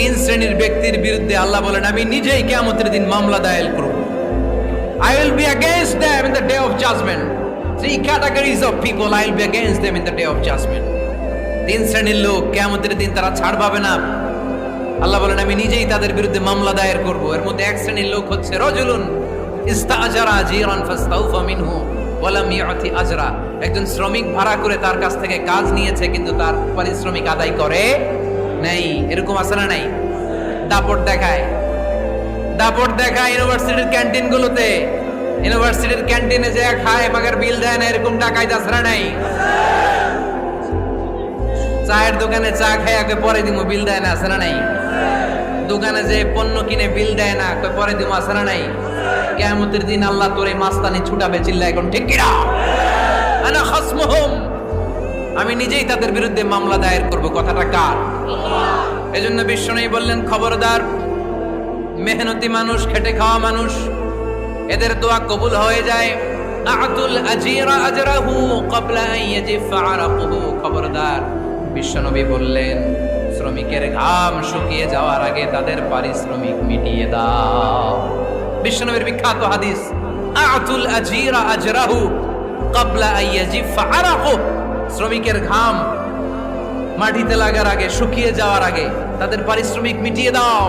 তিন শ্রেণীর ব্যক্তির বিরুদ্ধে আল্লাহ বলেন আমি নিজেই কিয়ামতের দিন মামলা দায়ের করব। I will be against them in the day of judgment. Three categories of people I will be against them in the day of judgment. তিন শ্রেণীর লোক কিয়ামতের দিন তারা ছাড় পাবে না। আল্লাহ বলেন আমি নিজেই তাদের বিরুদ্ধে মামলা দায়ের করব। এর মধ্যে এক শ্রেণীর লোক হচ্ছে রাজুলুন ইস্তাআজারা জিরান ফাস্তাউফা মিনহু ওয়া লাম ইউতি আজরা। একজন শ্রমিক ভাড়া করে তার কাছ থেকে কাজ নিয়েছে কিন্তু তার পারিশ্রমিক আদায় করে নাই। এরকম আছে না নাই? দাপট দেখায় ইউনিভার্সিটির ক্যান্টিনগুলোতে। ইউনিভার্সিটির ক্যান্টিনে যে খায় মাগার বিল দেয় না, এরকম ডাকাইত আছে না নাই? চায়ের দোকানে চা খায় আগে পরে দিমু, বিল দেয় না, আছে না নাই? দোকানে যে পণ্য কিনে বিল দেয় না, পরে দিমু, আছে না নাই? কিয়ামতের দিন আল্লাহ তোরে মাস্তানি ছুটাবে, চিল্লা এখন ঠিক কিনা? আনা খাসমুহুম, আমি নিজেই তাদের বিরুদ্ধে মামলা দায়ের করব। কথাটা কার? এজন্য বিশ্বনবী বললেন খবরদার, মেহনতি মানুষ, খেটে খাওয়া মানুষ, এদের দোয়া কবুল হয়ে যায়। আতুল আজিরা আজরাহু ক্বাবলা আন ইয়াজিফা আরাকুহু। খবরদার, বিশ্বনবী বললেন শ্রমিকের ঘাম শুকিয়ে যাওয়ার আগে তাদের পারিশ্রমিক মিটিয়ে দাও। বিশ্বনবীর বিখ্যাত হাদিস, আতুল আজিরা আজরাহু ক্বাবলা আন ইয়াজিফা আরাকুহু। শ্রমিকের ঘাম মাটিতে লাগার আগে, শুকিয়ে যাওয়ার আগে তাদের পারিশ্রমিক মিটিয়ে দাও।